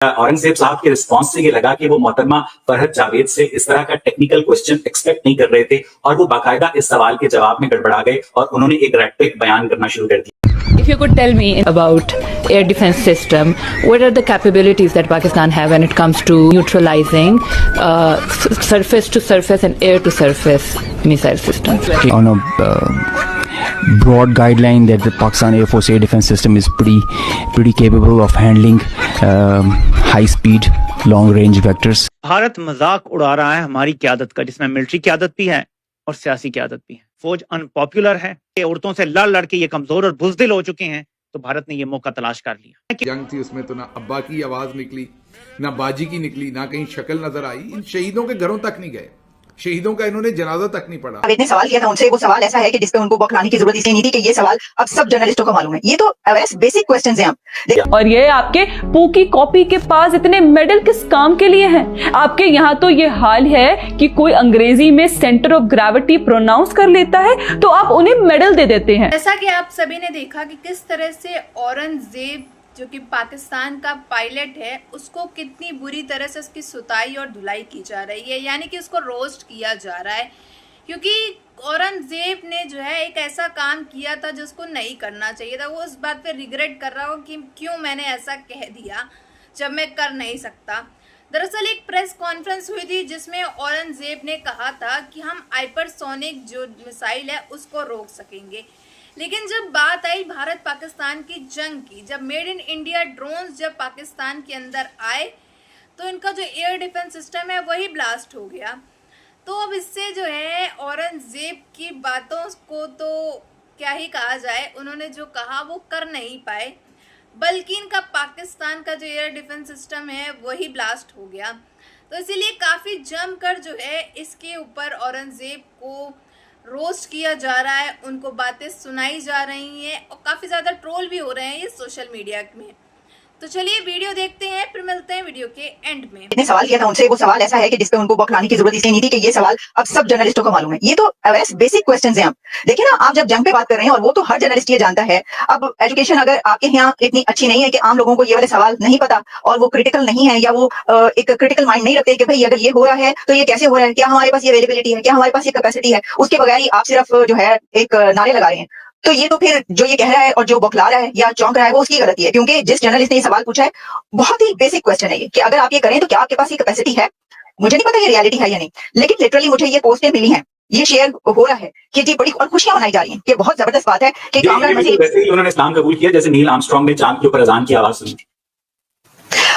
औरंगजेब साहब के रिस्पॉन्स से ये लगा कि वो मोहतरमा फरहद जावेद से इस तरह का टेक्निकल क्वेश्चन एक्सपेक्ट नहीं कर रहे थे और वो बाकायदा इस सवाल के जवाब में गड़बड़ा गए और उन्होंने एक रेटरिक बयान करना शुरू कर दिया। If you could tell me about air defense system, what are the capabilities that Pakistan have when it comes to neutralizing surface to surface and air to surface missile systems? On a broad guideline that the Pakistan Air Force air defense system is pretty capable of handling high speed long range vectors. Bharat मजाक उड़ा रहा है हमारी क़यादत का, जिसमें military क़यादत भी है और सियासी क़यादत भी है। फौज अनपॉपुलर है, औरतों से लड़ के ये कमजोर और बुज़दिल हो चुके हैं, तो भारत ने ये मौका तलाश कर लिया। जंग थी, उसमें तो ना अब्बा की आवाज निकली, ना बाजी की निकली, ना कहीं शक्ल नजर आई। इन शहीदों के घरों तक नहीं गए, शहीदों का इन्होंने जनाजा तक नहीं पढ़ा। अवैध ने सवाल किया था उनसे, वो सवाल ऐसा है कि जिसपे उनको बौखलाने की जरूरत इसलिए नहीं थी कि ये सवाल अब सब जर्नलिस्टों को मालूम है। ये तो अवैध बेसिक क्वेश्चंस हैं। और ये आपके पू की कॉपी के पास इतने मेडल किस काम के लिए हैं? आपके यहाँ तो ये हाल है कि कोई अंग्रेजी में सेंटर ऑफ ग्रेविटी प्रोनाउंस कर लेता है तो आप उन्हें मेडल दे देते हैं। जैसा कि आप सभी ने देखा कि किस तरह से औरंगजेब जो कि पाकिस्तान का पायलट है, उसको कितनी बुरी तरह से उसकी सुताई और धुलाई की जा रही है, यानी कि उसको रोस्ट किया जा रहा है, क्योंकि औरंगजेब ने जो है एक ऐसा काम किया था जिसको नहीं करना चाहिए था। वो इस बात पे रिग्रेट कर रहा हो कि क्यों मैंने ऐसा कह दिया जब मैं कर नहीं सकता। दरअसल एक प्रेस कॉन्फ्रेंस हुई थी जिसमें औरंगजेब ने कहा था कि हम हाइपरसोनिक जो मिसाइल है उसको रोक सकेंगे, लेकिन जब बात आई भारत पाकिस्तान की जंग की, जब मेड इन इंडिया ड्रोन्स जब पाकिस्तान के अंदर आए तो इनका जो एयर डिफेंस सिस्टम है वही ब्लास्ट हो गया। तो अब इससे जो है औरंगजेब की बातों को तो क्या ही कहा जाए, उन्होंने जो कहा वो कर नहीं पाए, बल्कि इनका पाकिस्तान का जो एयर डिफेंस सिस्टम है वही ब्लास्ट हो गया। तो इसीलिए काफ़ी जमकर जो है इसके ऊपर औरंगजेब को रोस्ट किया जा रहा है, उनको बातें सुनाई जा रही हैं और काफ़ी ज़्यादा ट्रोल भी हो रहे हैं ये सोशल मीडिया में। तो चलिए वीडियो देखते हैं, फिर मिलते हैं वीडियो के एंड में। ने सवाल किया था उनसे, वो सवाल ऐसा है कि जिसपे उनको बौखलाने की जरूरत इसलिए नहीं थी कि ये सवाल अब सब जर्नलिस्टों को मालूम है। ये तो अवैध बेसिक क्वेश्चंस हैं। देखिए ना, आप जब जंग पे बात कर रहे हैं और वो तो हर जर्नलिस्ट ये जानता है। अब एजुकेशन अगर आपके यहाँ इतनी अच्छी नहीं है कि आम लोगों को ये वाले सवाल नहीं पता और वो क्रिटिकल नहीं है या वो एक क्रिटिकल माइंड नहीं रखते कि भाई अगर ये हो रहा है तो ये कैसे हो रहा है, क्या हमारे पास ये अवेलेबिलिटी है, क्या हमारे पास ये कैपेसिटी है, उसके बगैर ही आप सिर्फ जो है एक नारे लगा रहे हैं, तो ये तो फिर जो ये कह रहा है और जो बौखला रहा है या चौंक रहा है वो उसकी गलती है। क्योंकि जिस जर्नलिस्ट ने ये सवाल पूछा है, बहुत ही बेसिक क्वेश्चन है ये कि अगर आप ये करें तो क्या आपके पास ये कैपेसिटी है। मुझे नहीं पता ये रियलिटी है या नहीं, लेकिन लिटरली मुझे ये पोस्टें मिली हैं, ये शेयर हो रहा है कि जी बड़ी और खुशियां मनाई जा रही हैं। ये बहुत जबरदस्त बात है कि वैसे ही उन्होंने इस्लाम कबूल किया जैसे नील आर्मस्ट्रांग ने चांद के ऊपर अजान की आवाज सुनी।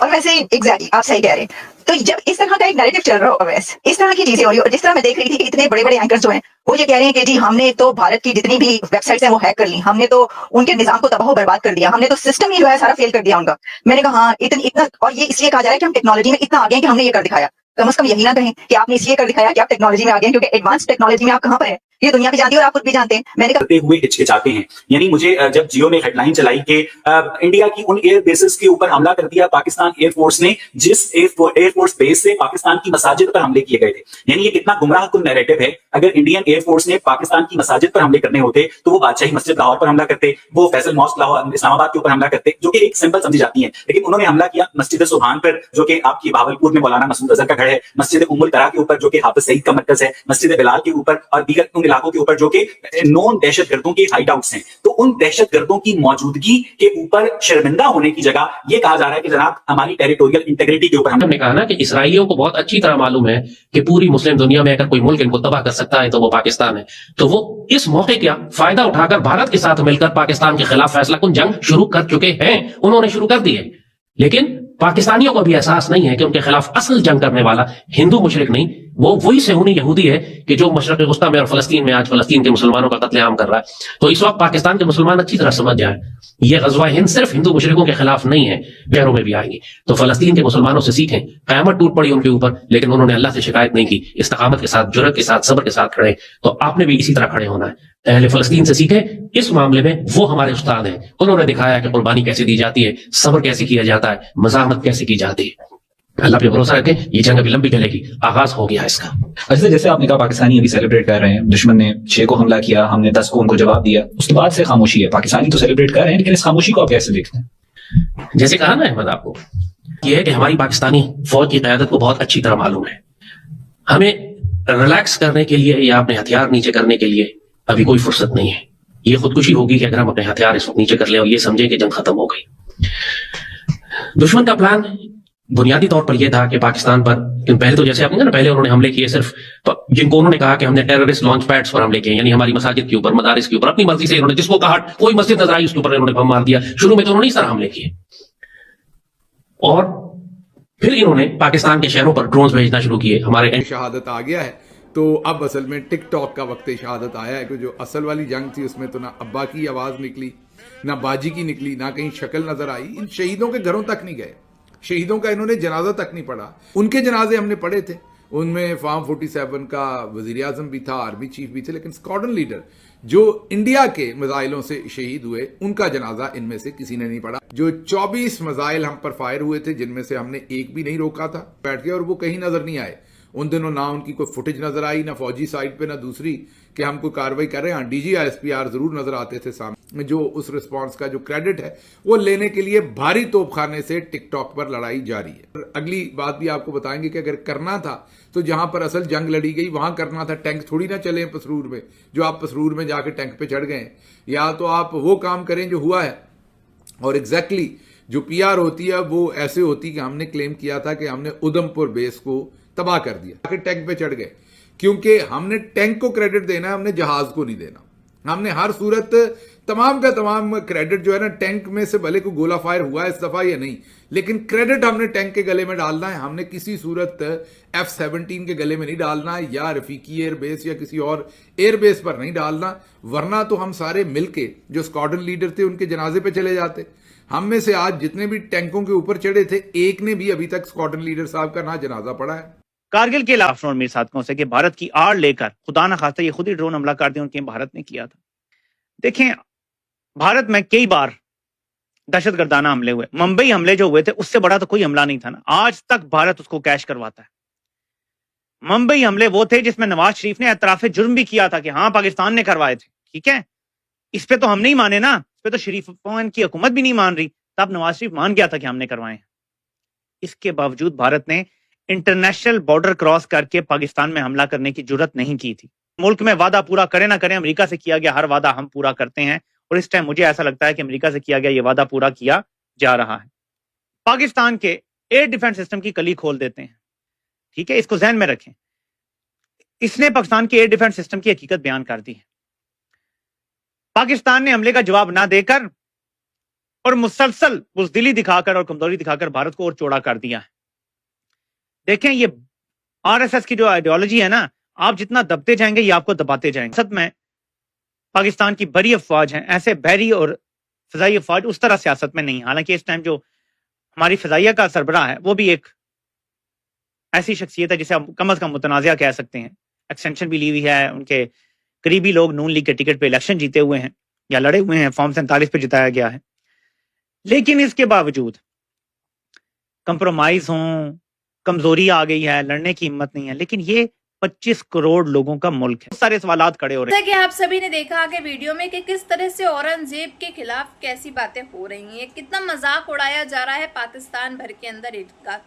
और वैसे एग्जैक्टली आप सही कह रहे हैं। तो जब इस तरह का एक नैरेटिव चल रहा हो, वैसे इस तरह की चीजें हो रही हो, जिस तरह मैं देख रही थी कि इतने बड़े बड़े एंकर्स जो हैं वो ये कह रहे हैं कि जी हमने तो भारत की जितनी भी वेबसाइट्स हैं वो हैक कर ली, हमने तो उनके निजाम को तबाह बर्बाद कर दिया, हमने तो सिस्टम ही जो है सारा फेल कर दिया उनका। मैंने कहा हाँ इतना, और ये इसलिए कहा जा रहा है कि हम टेक्नोलॉजी में इतना आगे हैं कि हमने ये कर दिखाया। कम से कम यही ना कहें कि आपने इसलिए कर दिखाया कि आप टेक्नोलॉजी में आगे हैं, क्योंकि एडवांस टेक्नोलॉजी में आप कहाँ पर है ये दुनिया भी जानती है और आप खुद भी जानते हैं। मैंने करते हुए हिचकिचाते हैं, यानी मुझे जब जियो ने हेडलाइन चलाई कि इंडिया की उन एयर बेसेस के ऊपर हमला कर दिया पाकिस्तान एयरफोर्स ने जिस एयरफोर्स बेस से पाकिस्तान की मसाजिद पर हमले किए गए थे, यानी ये कितना गुमराहकुन नैरेटिव है। अगर इंडियन एयरफोर्स ने पाकिस्तान की मसाजिद पर हमले करने होते तो वो बादशाही मस्जिद लाहौर पर हमला करते, वो फैसल मॉस्क लाहौर इस्लामाबाद के ऊपर हमला करते, जो कि एक सिंपल समझी जाती है। लेकिन उन्होंने हमला किया मस्जिद सुभान पर, जो कि आपकी भावलपुर में मौलाना मसूद अजहर का घर है, मस्जिद उम्मुल करा के ऊपर जो कि हाफिज सईद का मरकज है, मस्जिद बिलाल के ऊपर और दीगर उन इलाकों के ऊपर जो कि नॉन दहशतगर्दों के हाइड आउट्स हैं। तो उन दहशतगर्दों की मौजूदगी के ऊपर शर्मिंदा होने की जगह यह कहा जा रहा है कि जनाब हमारी टेरिटोरियल इंटीग्रिटी के ऊपर हमने कहा ना कि इसराइलियों को बहुत अच्छी तरह मालूम है कि पूरी मुस्लिम दुनिया में अगर कोई मुल्क इनको तबाह कर सकता है तो वो पाकिस्तान है। तो वो इस मौके का फायदा उठाकर भारत के साथ मिलकर पाकिस्तान के खिलाफ फैसला कुन जंग शुरू कर चुके हैं। उन्होंने शुरू कर दी है, लेकिन पाकिस्तानियों को भी एहसास नहीं है कि उनके खिलाफ असल जंग करने वाला हिंदू मुशरिक नहीं, वो वही सेहूनी यहूदी है कि जो मशरक़ वस्ता में और फलस्तीन में आज फलस्तीन के मुसलमानों का कत्लेआम कर रहा है। तो इस वक्त पाकिस्तान के मुसलमान अच्छी तरह समझ जाए ये गज़वा हिंद सिर्फ हिंदू मुशरिकों के खिलाफ नहीं है, गैरों में भी आएंगी। तो फलस्तीन के मुसलमानों से सीखें, क़यामत टूट पड़ी उनके ऊपर, लेकिन उन्होंने अल्लाह से शिकायत नहीं की, इस्तकामत के साथ, जुर्रत के साथ, सब्र के साथ खड़े। तो आपने भी इसी तरह खड़े होना है। अहले फलस्तीन से सीखें, इस मामले में वो हमारे उस्ताद हैं। उन्होंने दिखाया कि कुर्बानी कैसे दी जाती है, सब्र कैसे किया जाता है, मज़ाहमत कैसे की जाती है। अल्लाह पे भरोसा रखें, ये जंग अभी लंबी चलेगी, आगाज हो गया इसका। अच्छा, जैसे आपने कहा पाकिस्तानी अभी सेलिब्रेट कर रहे हैं, दुश्मन ने 6 को हमला किया, हमने 10 को उनको जवाब दिया, उसके बाद से खामोशी है। पाकिस्तानी तो सेलिब्रेट कर रहे हैं, लेकिन इस खामोशी को आप कैसे देखते हैं? जैसे कहा ना अहमद आपको, यह है कि हमारी पाकिस्तानी फौज की क़यादत को बहुत अच्छी तरह मालूम है, हमें रिलैक्स करने के लिए या अपने हथियार नीचे करने के लिए अभी कोई फुर्सत नहीं है। ये खुदकुशी होगी कि अगर हम अपने हथियार इस वक्त नीचे कर लें और ये समझें कि जंग खत्म हो गई। दुश्मन का प्लान बुनियादी तौर पर यह था कि पाकिस्तान पर, पहले तो जैसे आपने ना, पहले उन्होंने हमले किए सिर्फ जिनको उन्होंने कहा कि हमने टेररिस्ट लॉन्च पैड्स पर हमले किए, यानी हमारी मसाजिद के ऊपर, मदारिस के ऊपर, अपनी मर्जी से इन्होंने जिसको कहा कोई मस्जिद नजर आई उसके ऊपर इन्होंने बम मार दिया। शुरू में तो उन्होंने इस तरह हमले किए और फिर इन्होंने पाकिस्तान के शहरों पर ड्रोन्स भेजना शुरू किए। हमारे शहादत आ गया है तो अब असल में टिकटॉक का वक्त शहादत आया है कि जो असल वाली जंग थी उसमें तो ना अब्बा की आवाज निकली, ना बाजी की निकली, ना कहीं शक्ल नजर आई। इन शहीदों के घरों तक नहीं गए, शहीदों का इन्होंने जनाजा तक नहीं पढ़ा। उनके जनाजे हमने पढ़े थे, उनमें फार्म 47 का वजीर आजम भी था, आर्मी चीफ भी थे, लेकिन स्क्वाड्रन लीडर जो इंडिया के मिसाइलों से शहीद हुए उनका जनाजा इनमें से किसी ने नहीं पढ़ा। जो 24 मिसाइल हम पर फायर हुए थे जिनमें से हमने एक भी नहीं रोका था बैठ के, और वो कहीं नजर नहीं आए उन दिनों, ना उनकी कोई फुटेज नजर आई, ना फौजी साइड पे, ना दूसरी कि हम कोई कार्रवाई कर रहे हैं। डीजी ISPR जरूर नजर आते थे सामने, जो उस रिस्पांस का जो क्रेडिट है वो लेने के लिए भारी तोपखाने से टिकटॉक पर लड़ाई जारी है। अगली बात भी आपको बताएंगे कि अगर करना था तो जहां पर असल जंग लड़ी गई वहां करना था। टैंक थोड़ी ना चले पसरूर में, जो आप पसरूर में जाके टैंक पे चढ़ गए, या तो आप वो काम करें जो हुआ है। और एग्जैक्टली जो PR होती है वो ऐसे होती कि हमने क्लेम किया था कि हमने उधमपुर बेस को तबाह कर दिया, आखिर टैंक पे चढ़ गए, क्योंकि हमने टैंक को क्रेडिट देना है, हमने जहाज को नहीं देना। हमने हर सूरत तमाम का तमाम क्रेडिट जो है ना, टैंक में से भले को गोला फायर हुआ है इस दफा या नहीं, लेकिन क्रेडिट हमने टैंक के गले में डालना है। हमने किसी सूरत F-17 के गले में नहीं डालना, या रफीकी एयरबेस या किसी और एयरबेस पर नहीं डालना, वरना तो हम सारे मिलके जो स्क्वाड्रन लीडर थे उनके जनाजे पे चले जाते। हम में से आज जितने भी टैंकों के ऊपर चढ़े थे, एक ने भी अभी तक स्क्वाड्रन लीडर साहब का ना जनाजा पड़ा है। कारगिल के इलाका मेरे साथियों से कि भारत की आड़ लेकर खुदा न खास्ता ये खुद ही ड्रोन हमला कर दिया, उनके भारत ने किया था। देखें, भारत में कई बार दहशतगर्दाना हमले हुए, मुंबई हमले जो हुए थे उससे बड़ा तो कोई हमला नहीं था ना, आज तक भारत उसको कैश करवाता है। मुंबई हमले वो थे जिसमें नवाज शरीफ ने एतराफे जुर्म भी किया था कि हाँ पाकिस्तान ने करवाए थे, ठीक है, इस पे तो हम नहीं माने ना, इस पे तो शरीफों की हुकूमत भी नहीं मान रही, तब नवाज शरीफ मान गया था कि हमने करवाए हैं। इसके बावजूद भारत ने इंटरनेशनल बॉर्डर क्रॉस करके पाकिस्तान में हमला करने की जुर्रत नहीं की थी। मुल्क में वादा पूरा करें ना करें, अमेरिका से किया गया हर वादा हम पूरा करते हैं, और इस टाइम मुझे ऐसा लगता है कि अमेरिका से किया गया ये वादा पूरा किया जा रहा है। पाकिस्तान के एयर डिफेंस सिस्टम की कली खोल देते हैं, ठीक है, इसको ध्यान में रखें। इसने पाकिस्तान के एयर डिफेंस सिस्टम की हकीकत बयान कर दी है। पाकिस्तान ने हमले का जवाब ना देकर और मुसलसल बुज़दिली दिखाकर और कमजोरी दिखाकर भारत को और चौड़ा कर दिया है। देखें, ये RSS की जो आइडियोलॉजी है ना, आप जितना दबते जाएंगे ये आपको दबाते जाएंगे। सच में पाकिस्तान की बड़ी अफवाज हैं, ऐसे बहरी और फिजाई अफवाज उस तरह सियासत में नहीं। हालांकि इस टाइम जो हमारी फिजाइया का सरबराह है वो भी एक ऐसी शख्सियत है जिसे हम कम अज कम मुतनाज़िया कह सकते हैं। एक्सटेंशन भी ली हुई है, उनके करीबी लोग नून लीग के टिकट पे इलेक्शन जीते हुए हैं या लड़े हुए हैं, फॉर्म 47 पे जिताया गया है। लेकिन इसके बावजूद कंप्रोमाइज हों, कमजोरी आ गई है, लड़ने की हिम्मत नहीं है, लेकिन ये 25 करोड़ लोगों का मुल्क है। बहुत सारे सवालात खड़े हो रहे हैं। जैसा कि आप सभी ने देखा आगे वीडियो में कि किस तरह से औरंगजेब के खिलाफ कैसी बातें हो रही हैं, कितना मजाक उड़ाया जा रहा है पाकिस्तान भर के अंदर इनका।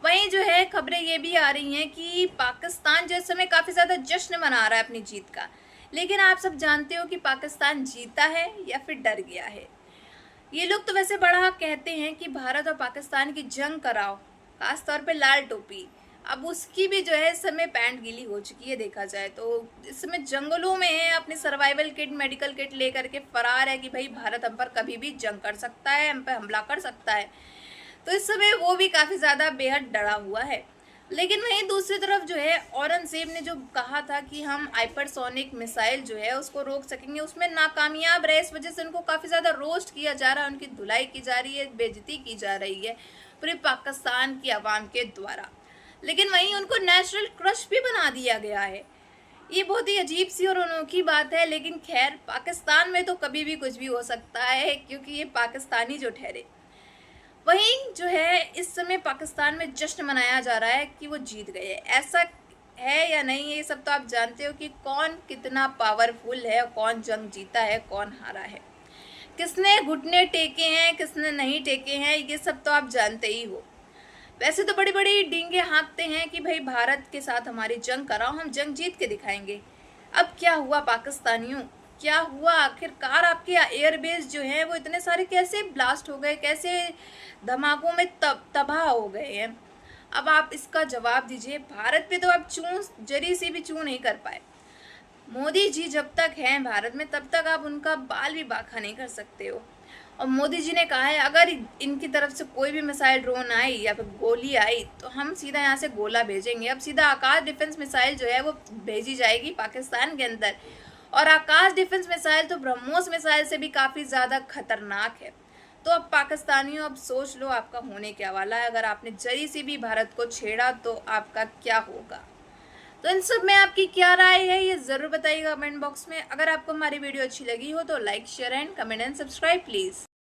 वहीं जो है खबरें ये भी आ रही हैं कि पाकिस्तान जो इस समय काफी ज्यादा जश्न मना रहा है अपनी जीत का, लेकिन आप सब जानते हो कि पाकिस्तान जीता है या फिर डर गया है। ये लोग तो वैसे बड़ा कहते हैं कि भारत और पाकिस्तान की जंग कराओ, खासतौर पे लाल टोपी, अब उसकी भी जो है इस समय पैंट गीली हो चुकी है। देखा जाए तो इस समय जंगलों में है, अपनी सर्वाइवल किट, मेडिकल किट लेकर के फरार है कि भाई भारत हम पर कभी भी जंग कर सकता है, हम पे हमला कर सकता है। तो इस समय वो भी काफ़ी ज़्यादा बेहद डरा हुआ है। लेकिन वहीं दूसरी तरफ जो है औरंगजेब ने जो कहा था कि हम हाइपरसोनिक मिसाइल जो है उसको रोक सकेंगे, उसमें नाकामयाब रहे। इस वजह से उनको काफ़ी ज़्यादा रोस्ट किया जा रहा है, उनकी धुलाई की जा रही है, बेइज्जती की जा रही है पूरे पाकिस्तान की आवाम के द्वारा। लेकिन वहीं उनको नेचुरल क्रश भी बना दिया गया है। ये बहुत ही अजीब सी और अनोखी बात है। लेकिन खैर, पाकिस्तान में तो कभी भी कुछ भी हो सकता है, क्योंकि ये पाकिस्तानी जो ठहरे। वहीं जो है इस समय पाकिस्तान में जश्न मनाया जा रहा है कि वो जीत गए। ऐसा है या नहीं ये सब तो आप जानते हो कि कौन कितना पावरफुल है, कौन जंग जीता है, कौन हारा है। किसने घुटने टेके हैं, किसने नहीं टेके हैं, ये सब तो आप जानते ही हो। वैसे तो बड़ी बड़ी डींगे हाँकते हैं कि भाई भारत के साथ हमारी जंग कराओ, हम जंग जीत के दिखाएंगे। अब क्या हुआ पाकिस्तानियों, क्या हुआ आखिरकार? आपके एयरबेस जो हैं वो इतने सारे कैसे ब्लास्ट हो गए, कैसे धमाकों में तबाह हो गए हैं? अब आप इसका जवाब दीजिए। भारत पे तो आप जरी सी भी चूं नहीं कर पाए। मोदी जी जब तक हैं भारत में तब तक आप उनका बाल भी बांका नहीं कर सकते हो। और मोदी जी ने कहा है अगर इनकी तरफ से कोई भी मिसाइल ड्रोन आई या फिर गोली आई तो हम सीधा यहाँ से गोला भेजेंगे। अब सीधा आकाश डिफेंस मिसाइल जो है वो भेजी जाएगी पाकिस्तान के अंदर, और आकाश डिफेंस मिसाइल तो ब्रह्मोस मिसाइल से भी काफ़ी ज़्यादा खतरनाक है। तो अब पाकिस्तानियों अब सोच लो आपका होने क्या वाला है। अगर आपने जरी सी भी भारत को छेड़ा तो आपका क्या होगा। तो इन सब में आपकी क्या राय है ये ज़रूर बताइएगा कमेंट बॉक्स में। अगर आपको हमारी वीडियो अच्छी लगी हो तो like share and comment and subscribe please.